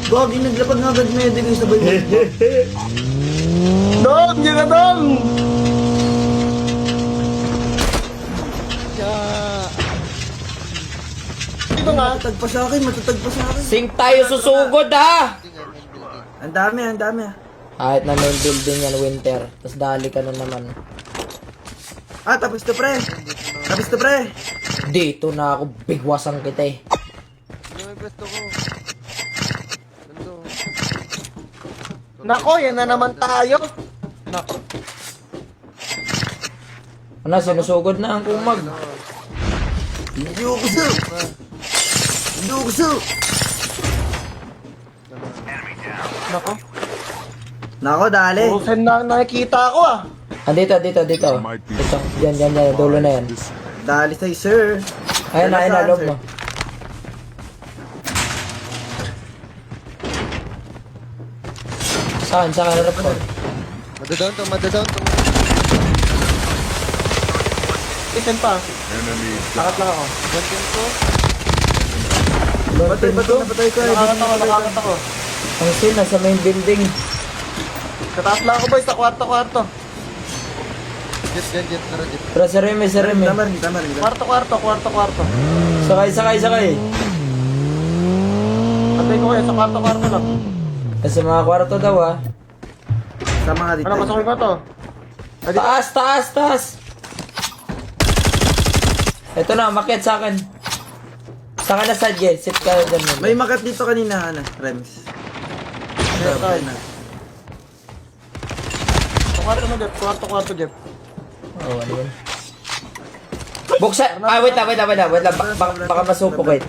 Gagi, naglapag nga agad medic yung sabay mo. Dong! Yun na, Dong! Ito nga. Matatag pa sa akin, matatag pa sa akin. Sing tayo susugod ha! Ang dami ah. Kahit na main building yan, winter. Tapos dali ka na naman. Ah, tapos to pre. Tapos to pre. Dito na ako, bigwasan kita eh. Ano may pwesto ko? Nando. Nako, yan na naman tayo. Nako. Ano, sinusugod na ang kumag. Hindi ko gusto. Nako. Nako, dali. Busen na nakikita ko ah. Dito. Ito, yan, dulo na yan. Dali sa'yo, sir. Ayun na, loob mo. Saan harap ko? Madadown to. Listen pa. Lakat lang ako. Gantin ko. Patay ko. Nakakat ako. Ang sin, nasa main building. Kataas lang ako boy sa kwarto. Jet. Tara, jet. Pero sa Remy. Tama rin. Kwarto. Sakay. Antay ko kayo sa kwarto lang. Nasa mga kwarto daw ha. Sama nga dito. Ano, pasukin ko to. Taas! Ito na, makiat sa akin. Sa akin na side, guys. Sit ka dyan muna. May makat dito kanina, Rems. Kwarto, Jeff. Oh, ano yun? Buksan! Wait lang. Baka masupok eh.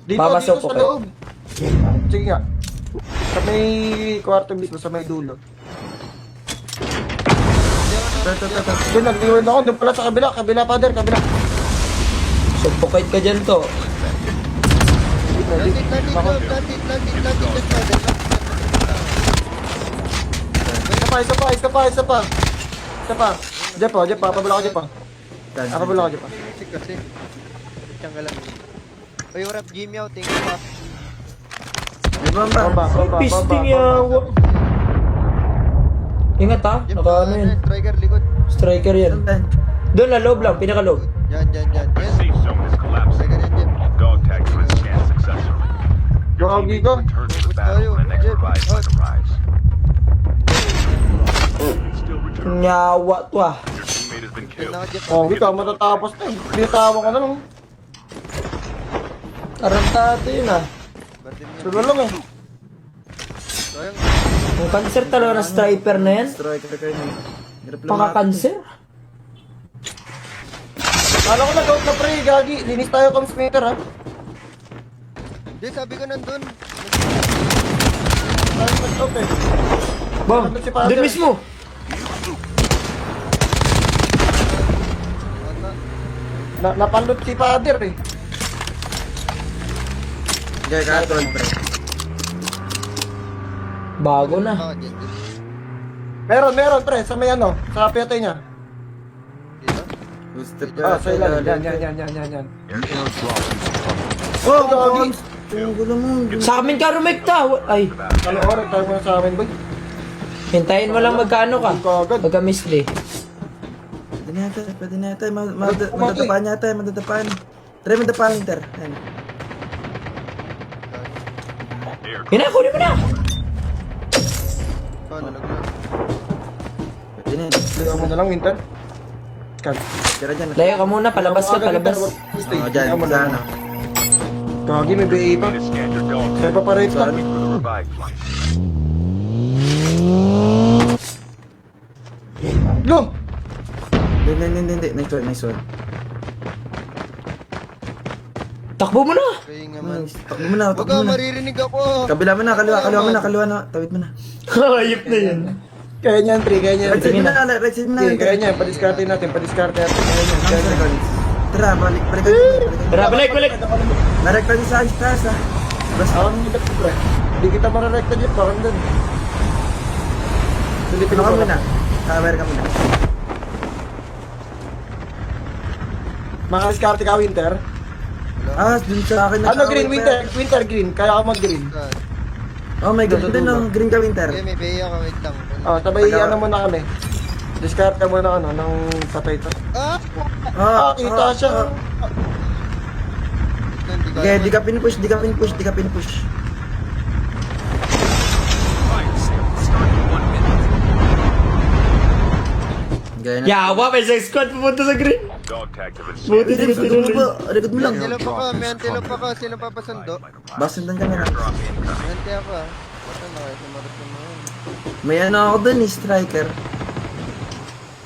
Dito Papasok sa ko. loob. Sige nga. Sa may kwarto mismo, sa may dulo. Doon, nag-iwan ako. Doon pala sa kabila, father, kabila. Supokate ka dyan to. Landing. Isa pa. Jeff, papabula ko, Jeff. Papabula ko, Jeff. Music kasi. Kutsang ka lang. Uy, what up, Jimmy? Thank you, pa. Bamba. Pisting yawa. Ingat ha, naka ano yun. Striker, likod. Striker yan. Doon na loob lang, pinaka-loob. Yan. Safe zone is collapsing. Striker yan, Jim. Dog tags were scanned successfully. Gagi ko. Return to the battle when the next revive flight arrives. Still return. Nyawa to ah. Your teammate has been Yan killed. na, Jeff. Oh, ito, matatapos na eh. Binatawan ko na lang. Tarantado yun ah. Batin mo. Tulo lang eh. Sayang. Ang cancer talaga na striper na yan. Striker kayo na. Hirap lang Paka-cancer. Kala ko nag-out na pre, Gagi. Linis tayo kami smeter ha. Di, sabi ko nandun. Tayo nag-out eh. Bang, doon mismo. Napalot si father eh. Gaya katol, pre. Bago na. Ah, Jet. Meron pre, sa may ano, sa piyatay niya. Dito. Gusto Sa ilalim. Yan. Oh, Gagi. Ang gulo mo. Sa amin ka rumekta. Ay, Ano oras tayo muna sa amin boy. hintayin mo lang magkano ka. Kagad. Pagka-misli. Pwede na yata. Madadapaan yata. Try madapaan, Inter. Ayan. Yun na, kunin mo na. Paano, naglag? Pwede na. Ligaw mo na lang, Winter. Kan. Tira dyan. Layo ka muna, palabas ka, palabas. Dyan. Sana. Gagi, may BA pa. Need to scan your dog Kaya pa pa-rate pa. for the revive flight. Lo! Hindi. Nice one. Takbo mo na. Kaya nga man. Takbo mo na. Wag ka, maririnig ako. Kabila mo na. Kaliwa na. Tawid mo na. Ayop na yun. Kaya niyan, pre, kaya niyan. Right side mo na. Right side mo na. Kaya niyan, padiskarte natin. Kaya niyan. Kaya niyan. Tara, balik. Tara, balik. Narekta niyo sa taas ha. Basta. Ako nung kita, pre. Hindi kita mararekta dyan, parang dun. Silipin Ano ka mo muna? Cover ka muna. Mga diskarte ka, Winter. Dun sa akin Ano nag-away green? pa Winter. yan. Winter green. Kaya ako mag-green. Oh my god, din ng green ka winter. Okay, may beya ka, wait lang. Sabay ano muna kami. Discard mo na ano, ng patay to. Kita siya. Okay, di ka pinpush, di ka pinpush, di ka pinpush. Gaya na. Yawa, may sex squad pupunta sa green. Dog tags have been Buti scanned. di Likod mo ba? Likod mo lang. Antelope pa ka, may antelope pa ka. Sino papasundo? Basundan ka na. Drop incoming. May ante ako ah. Basta nakasumarot na mo yun. May ano ako dun eh, striker.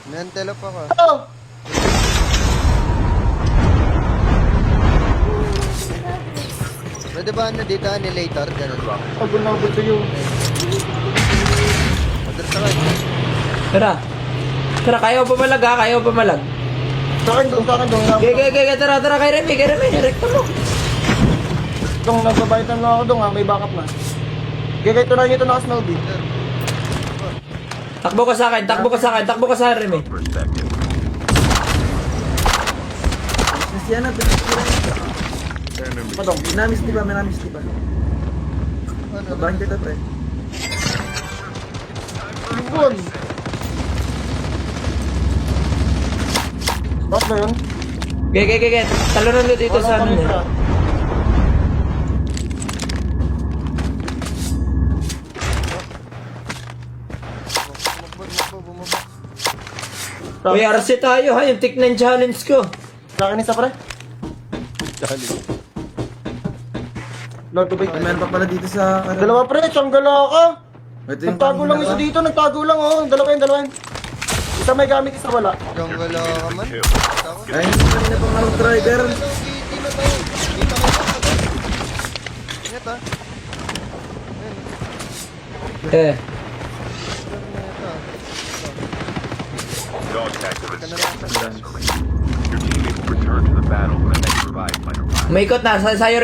May antelope ako. Oh! Pwede ba ano dito, annihilator? Ganun. Pagod na ako sa'yo. Order ka kayo. Tara. Tara, kaya ko pamalag ha, kaya ko pamalag. Sa akin doon. Gaya, tara, kay Remy, rekta mo. Doon, nagbabaitan na ako doon ha. May backup na. Kaya ito na ito naka-snowbee. Takbo ka sa akin, Remy. Perspective. Mas yan na, pinagkira. Padong. Minamis di ba? Minamis di ba? Babahan kita pre. Lingkon. Bakit ba yun? Gaya. Talunan mo dito sa ano niya. Bumaba. Uy, RC tayo ha, yung Tick 9 challenge ko. Sa akin isa pre. Lord, tubig. Meron pa pala dito sa... Dalawa pre, tsanggala ka. Ito yung Nagtago lang isa dito, nagtago lang oh. Dalawa yun. Isa may gamit, isa wala. Jungle ka man. Kill. Ako. Ay, hindi na pang anong striker. Dito tayo. Dito kayo. Ingat ah. Eh, Dog tags have been scanned successfully. Your teammate will return to the battle when the next revive flight arrives. umaikot na, sa'yo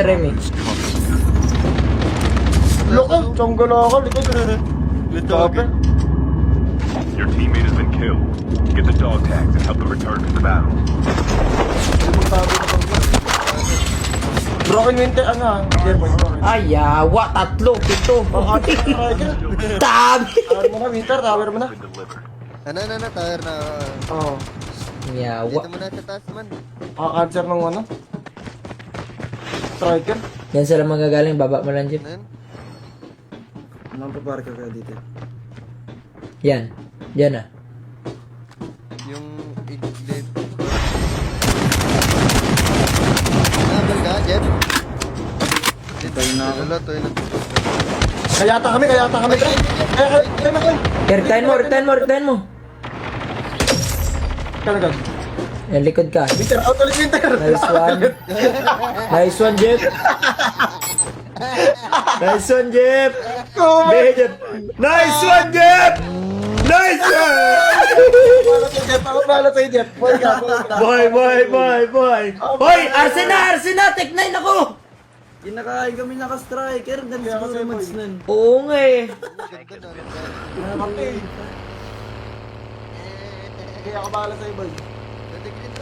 Remy. Loko, tsanggala ka, likod. Sabi. Your teammate has been killed. Get the dog tags and help them return to the battle. Broken winter, ano ah. Ay, yawa, 3, 7. Dami! Tower mo na, winter, tower mo na. Been delivered. Ano, tire na. Oo. Yawa. Dito mo na sa taas man. Cancer ng ano. Striker. Yan sila magagaling, baba mo lang, Jeff. Ano yun? Anong paparka ka dito? Yan na. Yung iglit. Nabal ka, Jeff? Tayo na ako. Wala, tayo na. Kayata kami. Return mo. Kaya Yan, likod ka. winter, out ulit winter. Nice one, Jeff. Nice one, Jeff. Nice one, Jeff. Pala sa'yo, Jeff. Boy ka. Boy. Hoy, Arsenal, Tech 9 ako. Kinakain kami naka-striker. Ganun Kaya kasi, siguro match boy. nun. Oo nga eh. Ganda na. Kaya ako bahala sa'yo, boy.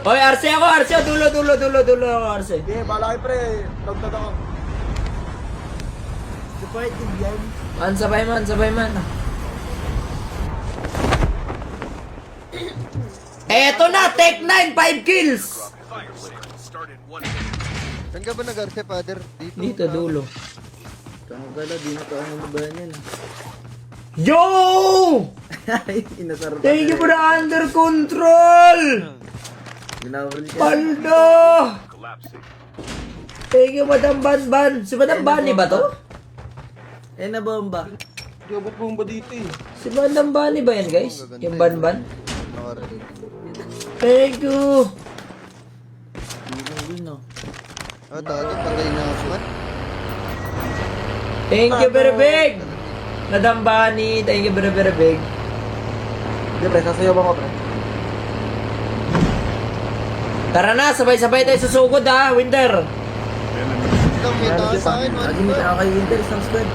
Hoy, RC ako, dulo ako, RC. Sige, bahala kayo, pre. Lagtad ako. Supportive yan. Sabay man. Eto na, Tech 9, 5 kills. Saan ka ba nag-arse, father? Dito, dulo. Kangagala, di na to ang nabahan yan. Yo! Inasarap. Thank you for the under control! Ginawal ka. Paldo! Collapsing. Thank you, Madam Banban. Si Madam Bani ba to? Eh na bomba. Gabot bomba dito eh. Si Madam Bani ba yan, guys? Yung Banban? Nakarin. Thank you! Yun no. Oh, tago, patay na ako man. Thank you very big! Madam Bani, thank you very big. Sige, pre. Sasayaw ko, pre. Tara na, sabay-sabay tayo susugod ha, Winter. Ikaw, may tao sa akin, man. Lagi may tao kay Winter, isang squad.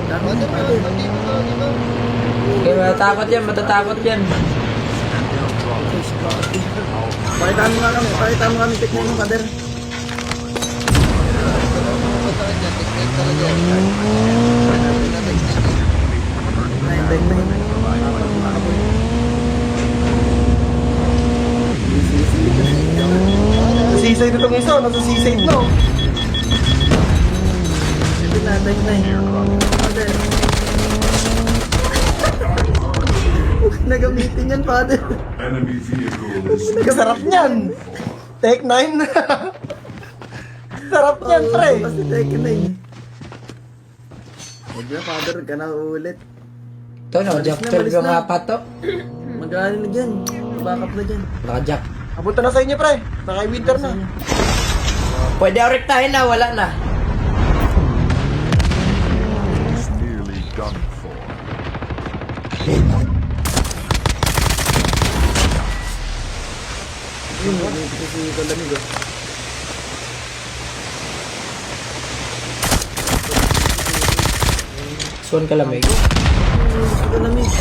Dami Father, na may pati. pati mo sa akin, man. Okay, matatakot yan. Pakita mo kami technique mo, Kader. Pupunta ka dyan, technique talaga. Nasisay na itong isa, nasisay na. Ito na, Kader. Huwag nagamitin yan, Father. Enemy vehicle is Sarap niyan. Take 9. Sarap niyan, pre. Basta take na eh. Huwag na, Father, huwag ka na ulit. Ito no, Jack 12 yung apat to. Mag-ano na dyan. Backup na dyan. Naka-Jack. Abunta na sa inyo, pre. Naka-winter na. Pwede rektahin na, wala na. nearly done for. Yun, ito si Kalamig oh. Swan ka lamig. Si Kalamig.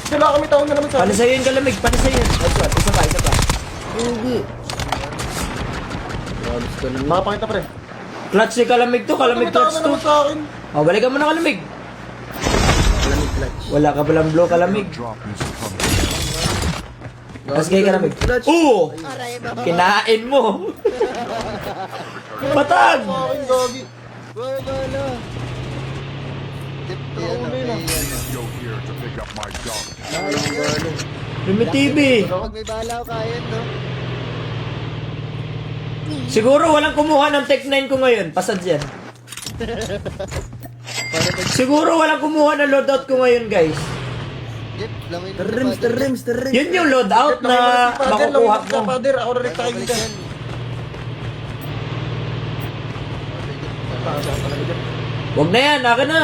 Sila kami taon na naman sa Paano sa'yo yung kalamig? Paano sa'yo yun? Ay, Swan, isa pa. Hindi. Grabe si Kalamig. Makapakita, pre. Clutch ni kalamig to, kalamig Kami taon clutch na to. naman sa akin. Oh, balikan mo na kalamig. Kalamig clutch. Wala ka palang blow kalamig. Drop is coming. Tapos kayo kalamig. Clutch. Oo! Aray mo. Kinain mo. Patag! Sa akin, gogi. Wala. Tip, yan o. Yo here to pick up my dog. Rumi TV. Pag may bala ko kaya, no? Siguro walang kumuha ng Tech 9 ko ngayon. Pasad yan. Siguro walang kumuha ng loadout ko ngayon, guys. Jeep, langin The rims. Yun yung loadout na makukuha Sa mo. father, ako rin tayo dito. Huwag na yan, akin na.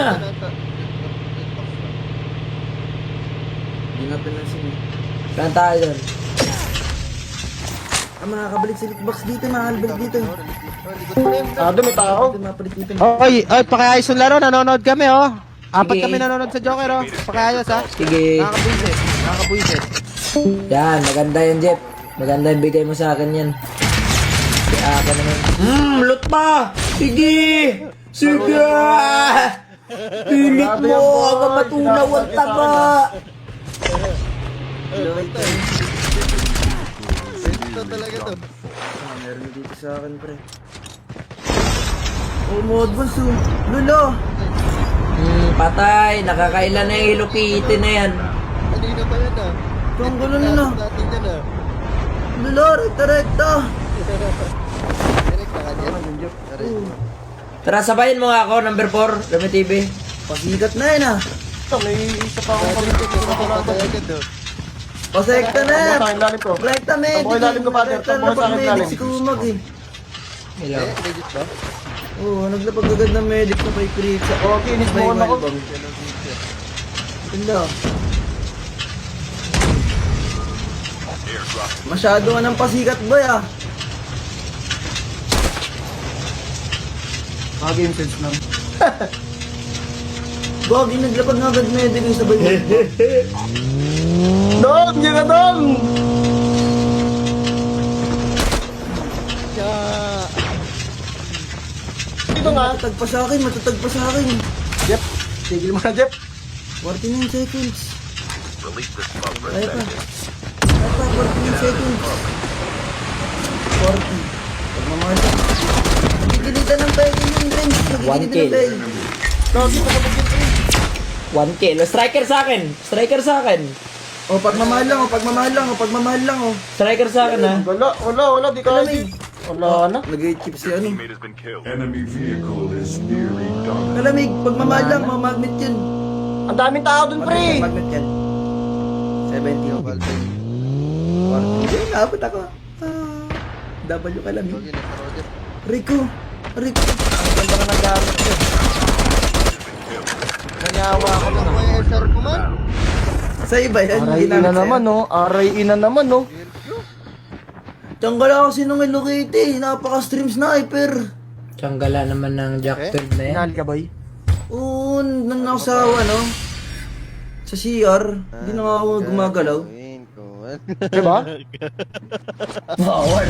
Hindi nga pinansin. Saan tayo dun? Makakabalik si Lickbox dito, makakabalik dito. Doon may tao. Dito, mapalik dito. Oy, pakiayos yung laro, nanonood kami oh. Apat Sige. kami nanonood sa Joker oh. Pakiayos ha. Sige. Nakakabuisit. Yan, maganda yan, Jeff. Maganda yung bigay mo sa akin yan. Kaya ka naman. Loot pa! Sige! Sige! Pilit mo! Ang matunaw ang taba! Ito talaga to. Meron na dito sa akin, pre. Oh, mo advance oh. Lolo! Patay. Nakakailan na yung Hello Kitty na yan. Kanina pa yan ah. Itong gulo na. Natin yan ah. Lolo, rekta. Direct na ka dyan. Aray. Tara, sabayin mo nga ako, number 4, Rumi TV. Pasikat na yan ah. Ito, may isa pa akong pag-ibig. Pasekta na yan. Tambo sa akin lalim ko. Rekta medic. Tambo lalim ko, Father. Rekta Tambo na sa pag akin medic lalim. si Kumag eh. Hello. Legit ba? Oo, naglapag agad ng medic na kay Creek sa Okay, inis-bone ako. Ganda. Masyado nga ng pasikat boy ah. Mga game sense lang. Gagi, naglapag nga agad medic yung sabay mo. Dong! Yan na, Dong! Dito nga. Matatag pa sa akin. Jeff, tigil mo na, Jeff. 49 seconds. Release the smoke for a Kaya pa. second. 49 seconds. 40. Pagmamahal. Nagigilitan ng tayo yung range. One Nagigilitan kill. ng tayo. Dog, dito ka pag-get 1 kill. Striker sa akin. Striker sa akin. O, pagmamahal lang. Striker sa akin ha. Wala, di ka ID. Wala na. Nag-chip si ano. Teammate has been killed. Enemy vehicle is nearly done. Kalamig, pagmamahal lang, mga magnet yun. Ang daming tao dun, pre. Magnet yan. 70. Abot ako. W kalamig. Huwag yun ah, Roger. Rico. Ang ganda ka ng gamit ko. Nanyawa ako na. Ano mo yung SR ko man? Sa iba yan. Aray ina naman, no? Aray ina naman, no? Tiyanggal ako sinong Hello Kitty. Napaka-stream sniper. Tiyang-gala naman ng Jack 12 na yan. Inali ka, boy? Oo, nang ako sa ano. Sa CR, hindi na nga ako gumagalaw. Gawin ko. Diba? Bawal.